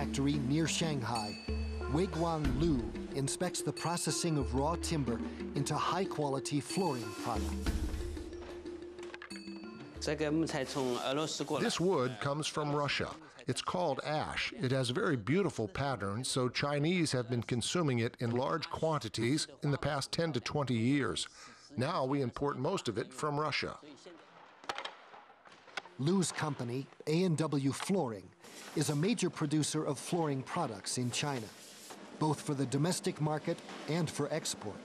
factory near Shanghai, Weiguang Lu inspects the processing of raw timber into high-quality flooring product. This wood comes from Russia. It's called ash. It has very beautiful patterns, so Chinese have been consuming it in large quantities in the past 10 to 20 years. Now we import most of it from Russia. Lu's company, A&W Flooring, is a major producer of flooring products in China, both for the domestic market and for export.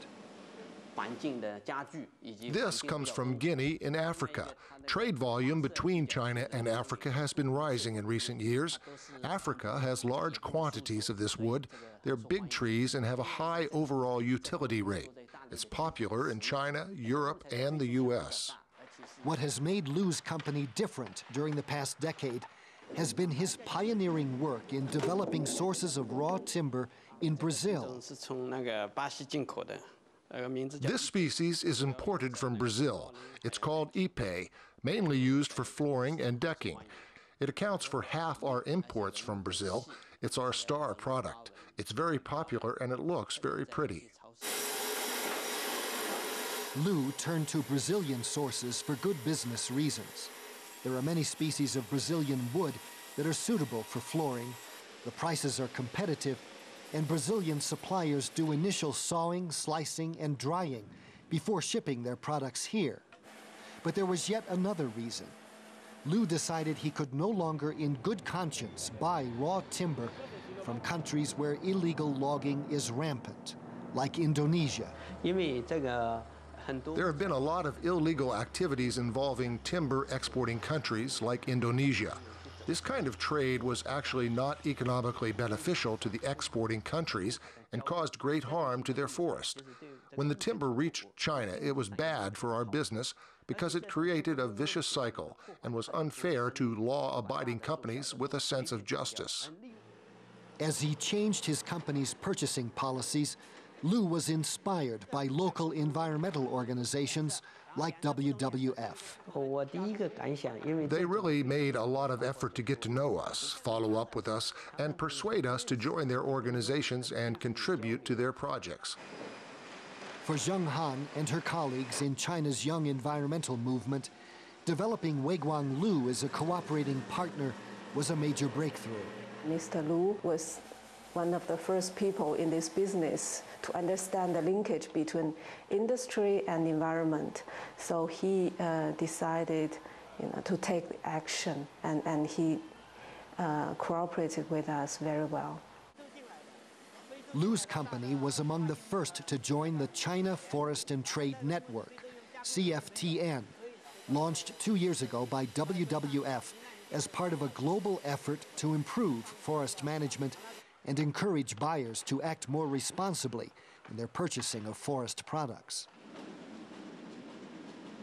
This comes from Guinea in Africa. Trade volume between China and Africa has been rising in recent years. Africa has large quantities of this wood. They're big trees and have a high overall utility rate. It's popular in China, Europe, and the U.S. What has made Lu's company different during the past decade has been his pioneering work in developing sources of raw timber in Brazil. This species is imported from Brazil. It's called ipe, mainly used for flooring and decking. It accounts for half our imports from Brazil. It's our star product. It's very popular and it looks very pretty. Lu turned to Brazilian sources for good business reasons. There are many species of Brazilian wood that are suitable for flooring. The prices are competitive, and Brazilian suppliers do initial sawing, slicing, and drying before shipping their products here. But there was yet another reason. Lu decided he could no longer in good conscience buy raw timber from countries where illegal logging is rampant, like Indonesia. There have been a lot of illegal activities involving timber exporting countries like Indonesia. This kind of trade was actually not economically beneficial to the exporting countries and caused great harm to their forest. When the timber reached China, it was bad for our business because it created a vicious cycle and was unfair to law-abiding companies with a sense of justice. As he changed his company's purchasing policies, Lu was inspired by local environmental organizations like WWF. They really made a lot of effort to get to know us, follow up with us, and persuade us to join their organizations and contribute to their projects. For Zheng Han and her colleagues in China's young environmental movement, developing Weiguang Lu as a cooperating partner was a major breakthrough. Mr. Lu was one of the first people in this business to understand the linkage between industry and environment. So he decided to take action, and he cooperated with us very well. Lu's company was among the first to join the China Forest and Trade Network, CFTN, launched 2 years ago by WWF as part of a global effort to improve forest management and encourage buyers to act more responsibly in their purchasing of forest products.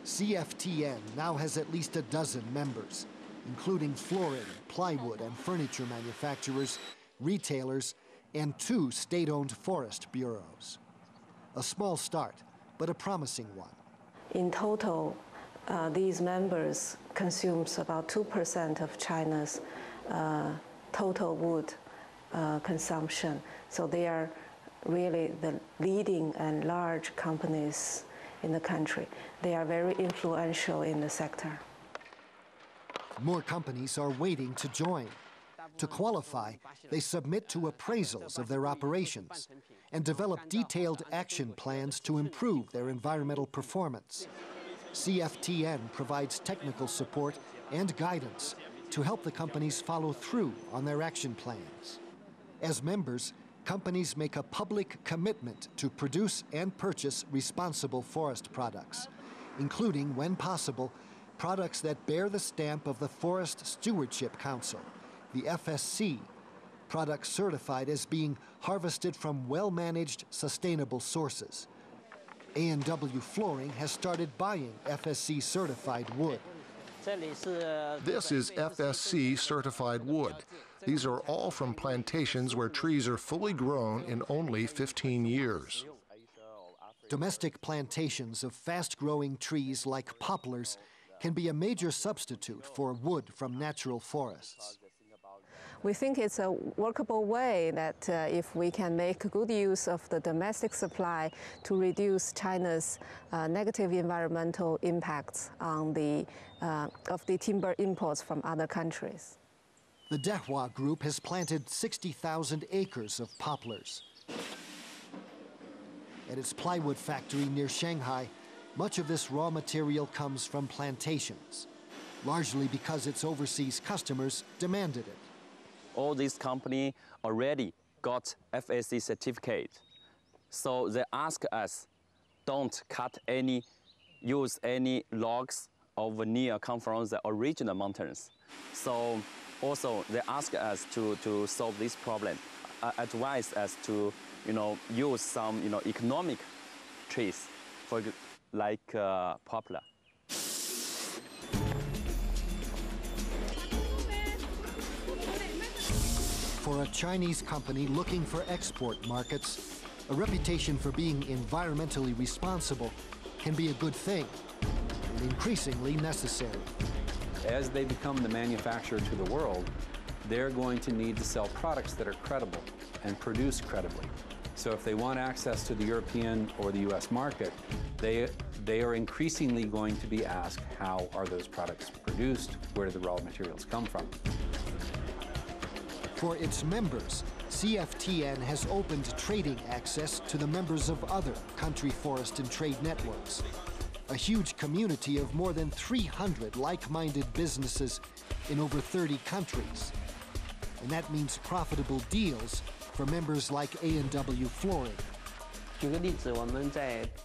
CFTN now has at least a dozen members, including flooring, plywood, and furniture manufacturers, retailers, and 2 state-owned forest bureaus. A small start, but a promising one. In total, these members consumes about 2% of China's total wood consumption. So they are really the leading and large companies in the country. They are very influential in the sector. More companies are waiting to join. To qualify, they submit to appraisals of their operations and develop detailed action plans to improve their environmental performance. CFTN provides technical support and guidance to help the companies follow through on their action plans. As members, companies make a public commitment to produce and purchase responsible forest products, including, when possible, products that bear the stamp of the Forest Stewardship Council, the FSC, products certified as being harvested from well-managed, sustainable sources. A&W Flooring has started buying FSC-certified wood. This is FSC-certified wood. These are all from plantations where trees are fully grown in only 15 years. Domestic plantations of fast-growing trees like poplars can be a major substitute for wood from natural forests. we think it's a workable way that if we can make good use of the domestic supply to reduce China's negative environmental impacts on of the timber imports from other countries. The Dehua Group has planted 60,000 acres of poplars. At its plywood factory near Shanghai, much of this raw material comes from plantations, largely because its overseas customers demanded it. All these companies already got FSC certificate. So they ask us, don't use any logs or veneer come from the original mountains. So also they ask us to solve this problem, advise us to use some economic trees, like poplar. For a Chinese company looking for export markets, a reputation for being environmentally responsible can be a good thing and increasingly necessary. As they become the manufacturer to the world, they're going to need to sell products that are credible and produce credibly. So if they want access to the European or the US market, they are increasingly going to be asked, how are those products produced? Where do the raw materials come from? For its members, CFTN has opened trading access to the members of other country forest and trade networks, a huge community of more than 300 like-minded businesses in over 30 countries. And that means profitable deals for members like A&W Flooring.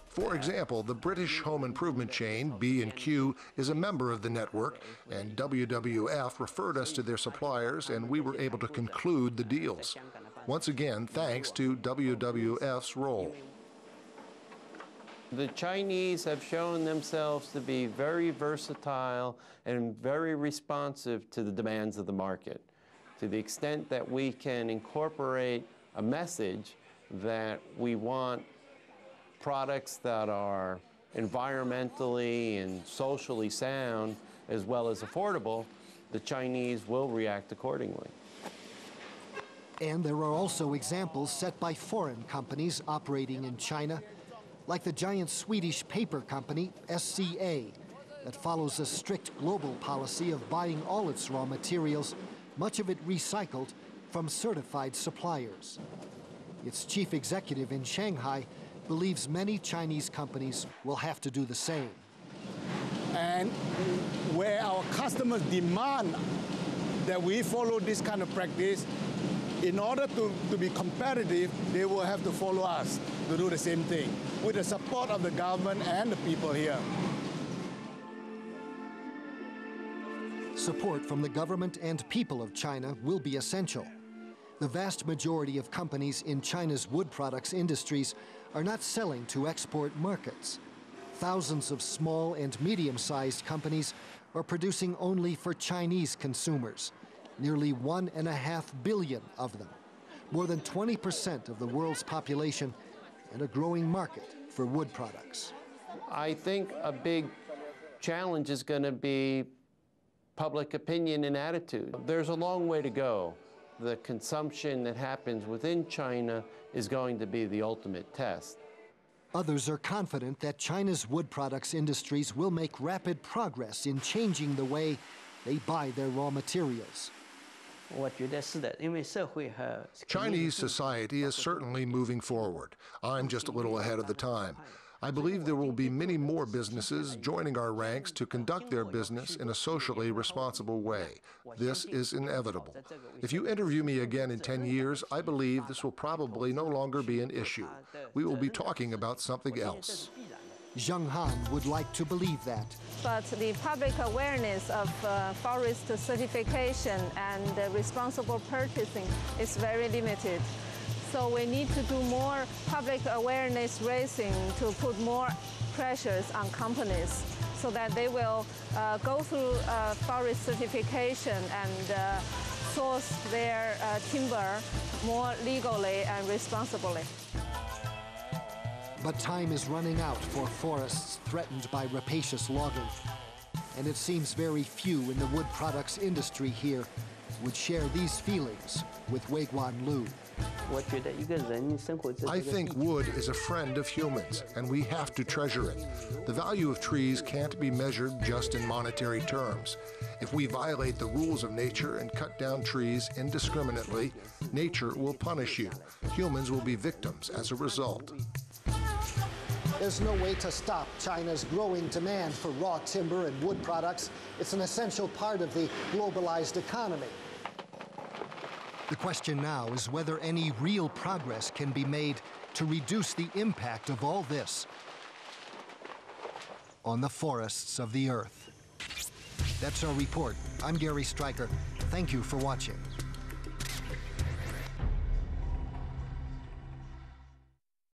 For example, the British home improvement chain B&Q is a member of the network, and WWF referred us to their suppliers, and we were able to conclude the deals. Once again, thanks to WWF's role. The Chinese have shown themselves to be very versatile and very responsive to the demands of the market, to the extent that we can incorporate a message that we want products that are environmentally and socially sound as well as affordable. The Chinese will react accordingly. And there are also examples set by foreign companies operating in China, like the giant Swedish paper company SCA, that follows a strict global policy of buying all its raw materials, much of it recycled, from certified suppliers. Its chief executive in Shanghai believes many Chinese companies will have to do the same. And where our customers demand that we follow this kind of practice, in order to be competitive, they will have to follow us to do the same thing, with the support of the government and the people here. Support from the government and people of China will be essential. The vast majority of companies in China's wood products industries are not selling to export markets. Thousands of small and medium-sized companies are producing only for Chinese consumers, nearly 1.5 billion of them, more than 20% of the world's population, and a growing market for wood products. I think a big challenge is going to be public opinion and attitude. There's a long way to go. The consumption that happens within China is going to be the ultimate test. Others are confident that China's wood products industries will make rapid progress in changing the way they buy their raw materials. Chinese society is certainly moving forward. I'm just a little ahead of the time. I believe there will be many more businesses joining our ranks to conduct their business in a socially responsible way. This is inevitable. If you interview me again in 10 years, I believe this will probably no longer be an issue. We will be talking about something else. Zheng Han would like to believe that. But the public awareness of forest certification and responsible purchasing is very limited. So we need to do more public awareness raising to put more pressures on companies so that they will go through forest certification and source their timber more legally and responsibly. But time is running out for forests threatened by rapacious logging. And it seems very few in the wood products industry here would share these feelings with Weiguan Lu. I think wood is a friend of humans, and we have to treasure it. The value of trees can't be measured just in monetary terms. If we violate the rules of nature and cut down trees indiscriminately, nature will punish you. Humans will be victims as a result. There's no way to stop China's growing demand for raw timber and wood products. It's an essential part of the globalized economy. The question now is whether any real progress can be made to reduce the impact of all this on the forests of the earth. That's our report. I'm Gary Stryker. Thank you for watching.